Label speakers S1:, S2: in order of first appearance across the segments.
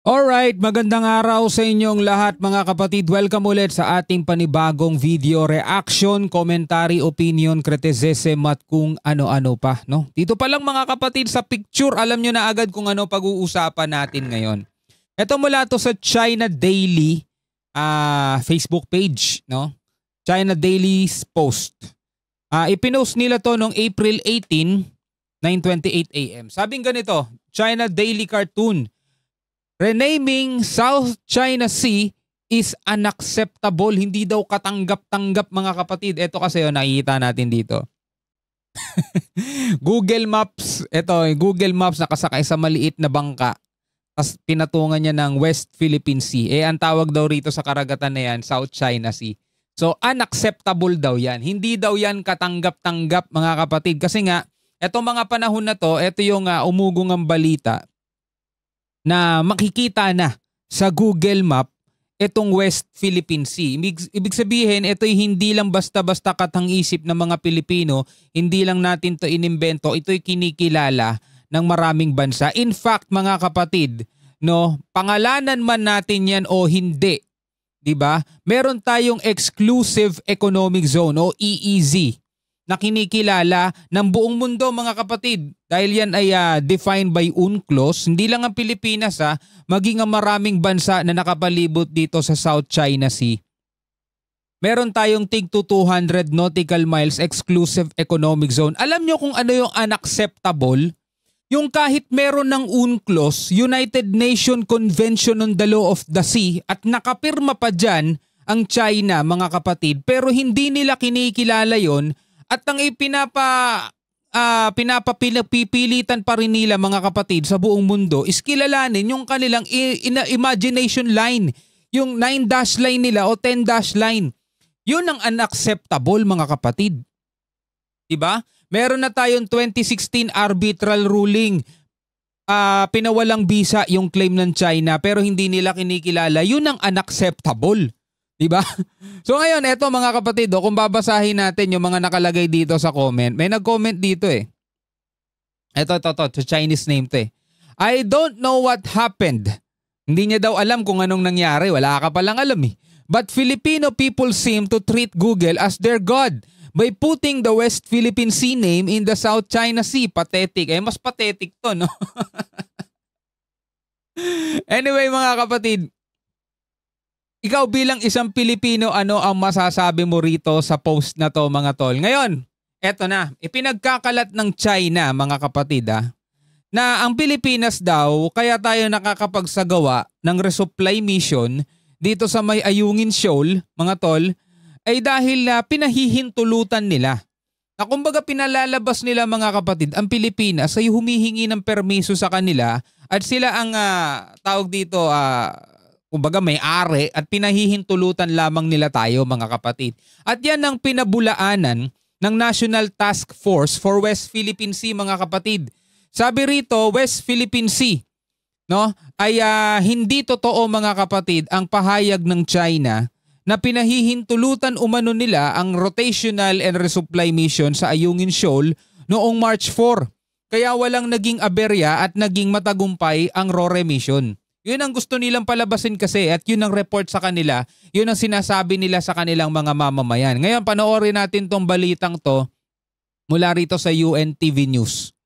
S1: Alright, magandang araw sa inyong lahat mga kapatid. Welcome ulit sa ating panibagong video reaction, commentary, opinion, criticism at kung ano-ano pa. No? Dito pa lang mga kapatid sa picture, alam nyo na agad kung ano pag-uusapan natin ngayon. Ito mula to sa China Daily Facebook page. No? China Daily's post. Ipinost nila to noong April 18, 9:28 AM. Sabing ganito, China Daily Cartoon. Renaming South China Sea is unacceptable. Hindi daw katanggap-tanggap mga kapatid. Ito kasi nakikita natin dito. Google Maps. Ito, Google Maps nakasakay sa maliit na bangka. Tapos pinatungan niya ng West Philippine Sea. Ang tawag daw rito sa karagatan na yan, South China Sea. So unacceptable daw yan. Hindi daw yan katanggap-tanggap mga kapatid. Kasi nga, etong mga panahon na to, ito yung umugong ang balita na makikita na sa Google Map itong West Philippine Sea. Ibig sabihin, ito'y hindi lang basta-basta katang-isip ng mga Pilipino, hindi lang natin to inimbento, ito'y kinikilala ng maraming bansa. In fact, mga kapatid, no, pangalanan man natin yan o hindi, 'di ba? Meron tayong exclusive economic zone o EEZ na kinikilala ng buong mundo mga kapatid. Dahil yan ay defined by UNCLOS, hindi lang ang Pilipinas maging ang maraming bansa na nakapalibot dito sa South China Sea. Meron tayong tig to 200 nautical miles exclusive economic zone. Alam nyo kung ano yung unacceptable? Yung kahit meron ng UNCLOS, United Nations Convention on the Law of the Sea, at nakapirma pa dyan ang China mga kapatid, pero hindi nila kinikilala yon. At ang pinapipilitan pa rin nila mga kapatid sa buong mundo is kilalanin yung kanilang imagination line, yung 9-dash line nila o 10-dash line. Yun ang unacceptable mga kapatid. Diba? Meron na tayong 2016 arbitral ruling. Pinawalang bisa yung claim ng China pero hindi nila kinikilala. Yun ang unacceptable. Diba? So ngayon, eto mga kapatid, kung babasahin natin yung mga nakalagay dito sa comment, may nag-comment dito Ito, sa Chinese name to I don't know what happened. Hindi niya daw alam kung anong nangyari, wala ka palang alam But Filipino people seem to treat Google as their god by putting the West Philippine Sea name in the South China Sea. Pathetic. Mas pathetic to, no? Anyway mga kapatid, ikaw bilang isang Pilipino, ano ang masasabi mo rito sa post na to mga tol? Ngayon, eto na, ipinagkakalat ng China mga kapatid na ang Pilipinas daw kaya tayo nakakapagsagawa ng resupply mission dito sa may Ayungin Shoal mga tol ay dahil pinahihintulutan nila. Na kumbaga pinalalabas nila mga kapatid, ang Pilipinas ay humihingi ng permiso sa kanila at sila ang tawag dito kumbaga may-ari at pinahihintulutan lamang nila tayo mga kapatid. At yan ang pinabulaanan ng National Task Force for West Philippine Sea mga kapatid. Sabi rito, West Philippine Sea, no, ay hindi totoo mga kapatid ang pahayag ng China na pinahihintulutan umano nila ang rotational and resupply mission sa Ayungin Shoal noong March 4. Kaya walang naging aberya at naging matagumpay ang RORE mission. Yun ang gusto nilang palabasin kasi at yun ang report sa kanila, yun ang sinasabi nila sa kanilang mga mamamayan. Ngayon panoorin natin tong balitang to mula rito sa UNTV News.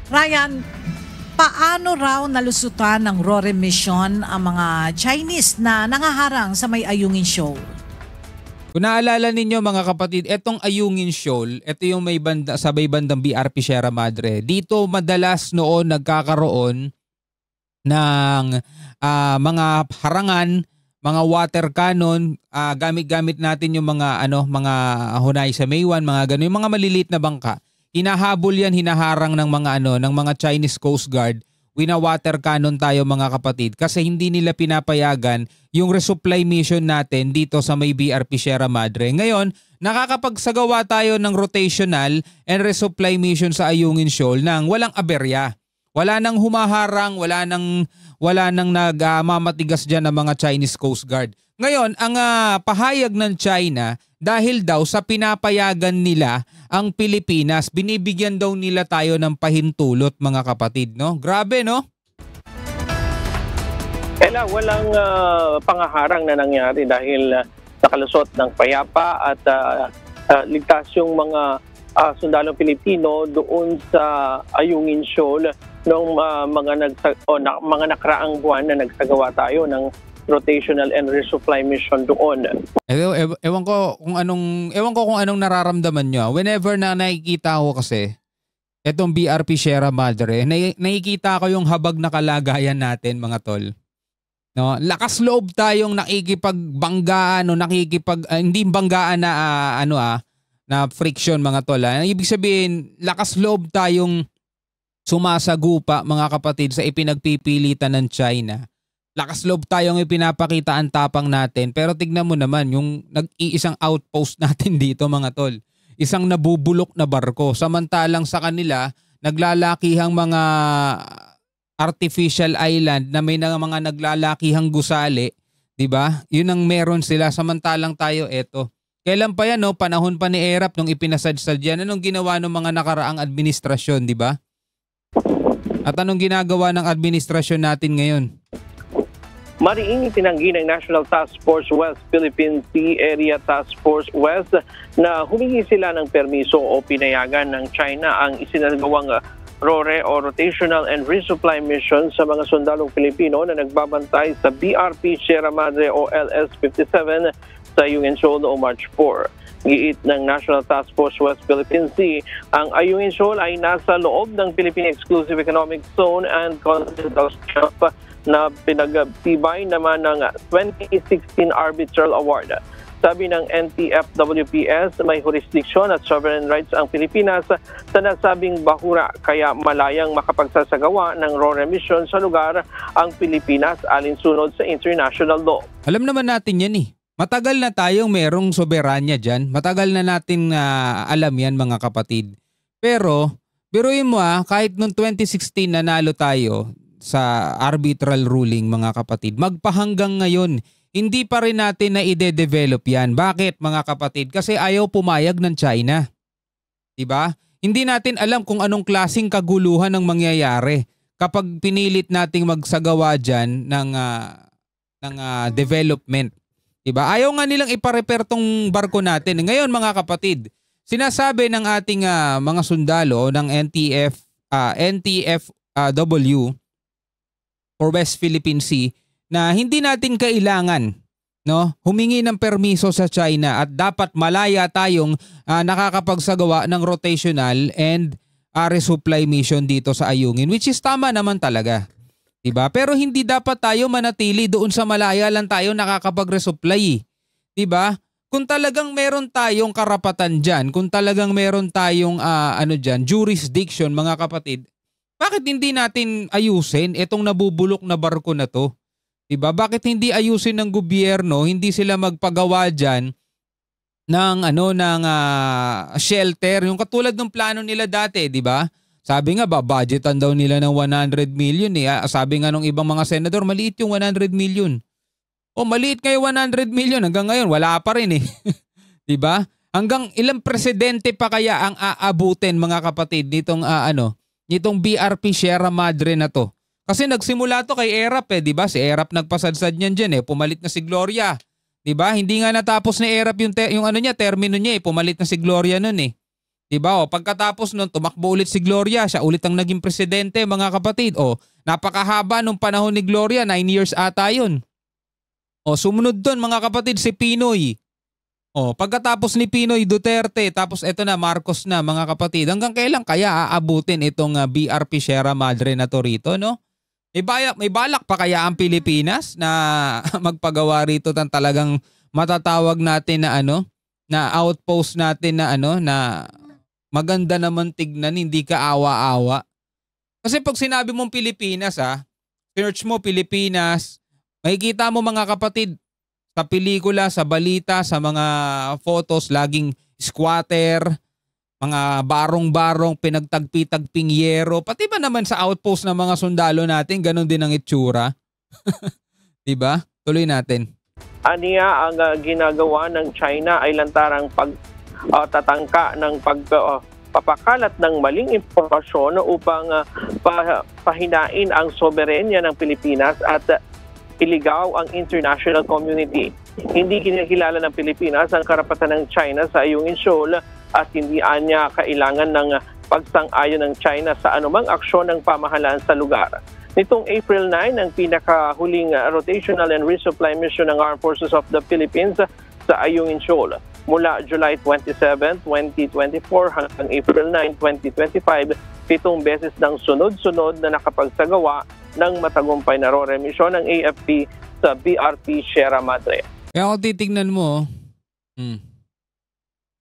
S2: Ryan, paano raw nalusutan ng RORE mission ang mga Chinese na nangaharang sa may Ayungin Shoal?
S1: Kung naalala ninyo mga kapatid, etong Ayungin Shoal, ito yung may sabay bandang BRP Sierra Madre. Dito madalas noon nagkakaroon ng mga harangan, mga water cannon, gamit-gamit natin yung mga hunay sa Maywan, mga ganun, yung mga maliliit na bangka. Hinahabol yan, hinaharang ng mga Chinese Coast Guard. Wina-water cannon tayo mga kapatid kasi hindi nila pinapayagan yung resupply mission natin dito sa may BRP Sierra Madre. Ngayon, nakakapagsagawa tayo ng rotational and resupply mission sa Ayungin Shoal nang walang aberya. Wala nang humaharang, wala nang nagmamatigas diyan ng mga Chinese Coast Guard. Ngayon, ang pahayag ng China, dahil daw sa pinapayagan nila ang Pilipinas, binibigyan daw nila tayo ng pahintulot, mga kapatid, no? Grabe, no?
S3: Walang pangaharang na nangyari dahil nakalusot ng payapa at ligtas yung mga sundalong Pilipino doon sa Ayungin Shoal noong mga nakaraang buwan na nagsagawa tayo ng rotational and resupply mission doon.
S1: Ewan ko kung anong nararamdaman nyo. Whenever na nakikita ko kasi etong BRP Sierra Madre, nakikita ko yung habag na kalagayan natin, mga tol. No, lakas loob tayong nakikipagbanggaan o hindi banggaan na na friction, mga tol. Ibig sabihin, lakas loob tayong sumasagupa, mga kapatid, sa ipinagpipilitan ng China. Lakas loob tayong ipinapakita ang tapang natin, pero tignan mo naman yung nag-iisang outpost natin dito, mga tol. Isang nabubulok na barko. Samantalang sa kanila, naglalakihang mga artificial island na may mga naglalakihang gusali, 'di ba? Yun ang meron sila, samantalang tayo eto. Kailan pa yan, no? Panahon pa ni ERAP nung ipinasadsad yan. Anong ginawa ng mga nakaraang administrasyon, 'di ba? At anong ginagawa ng administrasyon natin ngayon?
S3: Mariing itinanggi ng National Task Force West Philippine Sea Area Task Force West na humingi sila ng permiso o pinayagan ng China ang isinagawang RORE o Rotational and Resupply Mission sa mga sundalong Pilipino na nagbabantay sa BRP Sierra Madre o LS-57 sa Ayungin Shoal noong March 4. Giit ng National Task Force West Philippine Sea, ang Ayungin Shoal ay nasa loob ng Philippine Exclusive Economic Zone and Continental Shelf na pinagtibay naman ng 2016 Arbitral Award. Sabi ng NTFWPS, may jurisdiction at sovereign rights ang Pilipinas sa nasabing bahura, kaya malayang makapagsasagawa ng RORE mission sa lugar ang Pilipinas alinsunod sa international law.
S1: Alam naman natin yan eh. Matagal na tayong merong soberanya dyan. Matagal na natin alam yan, mga kapatid. Pero, biruin mo kahit noong 2016 nanalo tayo sa arbitral ruling, mga kapatid, magpahanggang ngayon, hindi pa rin natin na ide-develop yan. Bakit, mga kapatid? Kasi ayaw pumayag ng China. Diba? Hindi natin alam kung anong klaseng kaguluhan ang mangyayari kapag pinilit nating magsagawa dyan ng development. Diba? Ayaw nga nilang ipa-repair tong barko natin. Ngayon, mga kapatid, sinasabi ng ating mga sundalo ng NTFW or West Philippine Sea na hindi natin kailangan humingi ng permiso sa China at dapat malaya tayong nakakapagsagawa ng rotational and resupply mission dito sa Ayungin, which is tama naman talaga. Diba? Pero hindi dapat tayo manatili doon sa malaya lang tayo nakakapag-resupply. Diba? Kung talagang meron tayong karapatan dyan, kung talagang meron tayong jurisdiction, mga kapatid, bakit hindi natin ayusin itong nabubulok na barko na to? Diba? Bakit hindi ayusin ng gobyerno, hindi sila magpagawa dyan ng shelter, yung katulad ng plano nila dati, diba? Sabi nga budgetan daw nila ng 100 million eh. Sabi nga nung ibang mga senador, maliit yung 100 million. O maliit kayo 100 million, hanggang ngayon wala pa rin eh. Diba? Hanggang ilang presidente pa kaya ang aabutin, mga kapatid, nitong BRP Sierra Madre na to. Kasi nagsimula to kay ERAP eh, di ba? Si ERAP nagpasadsad niyan dyan eh, pumalit na si Gloria. Di ba? Hindi nga natapos ni ERAP yung termino niya eh, pumalit na si Gloria nun eh. Di ba? Pagkatapos nun, tumakbo ulit si Gloria, siya ulit ang naging presidente, mga kapatid. Napakahaba nung panahon ni Gloria, 9 years ata yun. Sumunod doon, mga kapatid, si Pinoy. Pagkatapos ni Pinoy Duterte, tapos eto na, Marcos na, mga kapatid. Hanggang kailan kaya aabutin itong BRP Sierra Madre na to rito, no? May balak pa kaya ang Pilipinas na magpagawa rito ng talagang matatawag natin na na outpost natin na maganda naman tignan, hindi ka awa-awa. Kasi pag sinabi mong Pilipinas, search mo Pilipinas, makikita mo, mga kapatid, sa pelikula, sa balita, sa mga photos, laging squatter, mga barong-barong, pinagtagpi-tagping yero, pati ba naman sa outpost ng mga sundalo natin, ganun din ang itsura. Diba? Tuloy natin.
S3: Aniya, ang ginagawa ng China ay lantarang pagtatangka ng pagpapakalat ng maling impormasyon upang pahinain ang soberenya ng Pilipinas at iligaw ang international community. Hindi kinikilala ng Pilipinas ang karapatan ng China sa Ayungin Shoal at hindi anya kailangan ng pagsang-ayon ng China sa anumang aksyon ng pamahalaan sa lugar. Nitong April 9, ang pinakahuling rotational and resupply mission ng Armed Forces of the Philippines sa Ayungin Shoal. Mula July 27, 2024 hanggang April 9, 2025, 7 beses ng sunod-sunod na nakapagsagawa ng matagumpay na RORE mission ng AFP sa BRP Sierra Madre.
S1: Kaya kung titignan mo,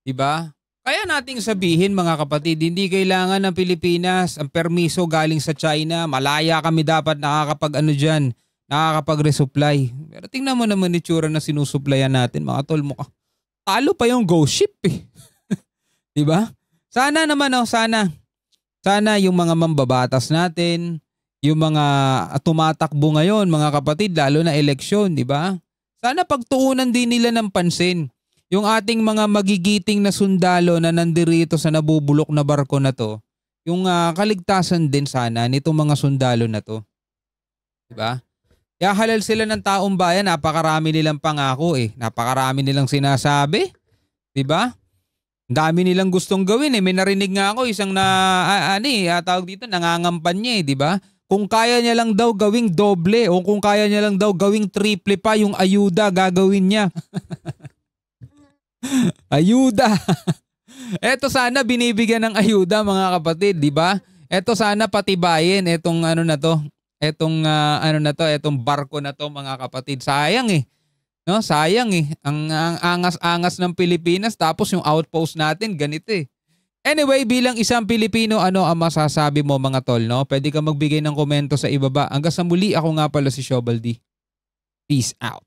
S1: diba? Kaya nating sabihin mga kapatid, hindi kailangan ng Pilipinas ang permiso galing sa China. Malaya kami dapat nakakapag-resupply. Pero tingnan mo naman itsura na sinusupplyan natin, mga tol mo ka. Talo pa yung ghost ship eh. Diba? Sana naman sana yung mga mambabatas natin, yung mga tumatakbo ngayon mga kapatid, lalo na eleksyon, diba? Sana pagtuunan din nila ng pansin yung ating mga magigiting na sundalo na nandirito sa nabubulok na barko na to, yung kaligtasan din sana nitong mga sundalo na to. Diba? Kaya halal sila ng taong bayan, napakarami nilang pangako eh. Napakarami nilang sinasabi. Diba? Dami nilang gustong gawin eh. May narinig nga ako isang tawag dito, nangangampanya eh, diba? Kung kaya niya lang daw gawing doble o kung kaya niya lang daw gawing triple pa yung ayuda, gagawin niya. Ayuda. Eto sana binibigyan ng ayuda mga kapatid, di ba? Eto sana patibayin etong etong barko na to mga kapatid. Sayang eh. No, sayang eh. Ang angas-angas ng Pilipinas tapos yung outpost natin ganito eh. Anyway, bilang isang Pilipino, ano ang masasabi mo mga tol, no? Pwede ka magbigay ng komento sa ibaba. Hanggang sa muli, ako nga pala si Shobaldi. Peace out.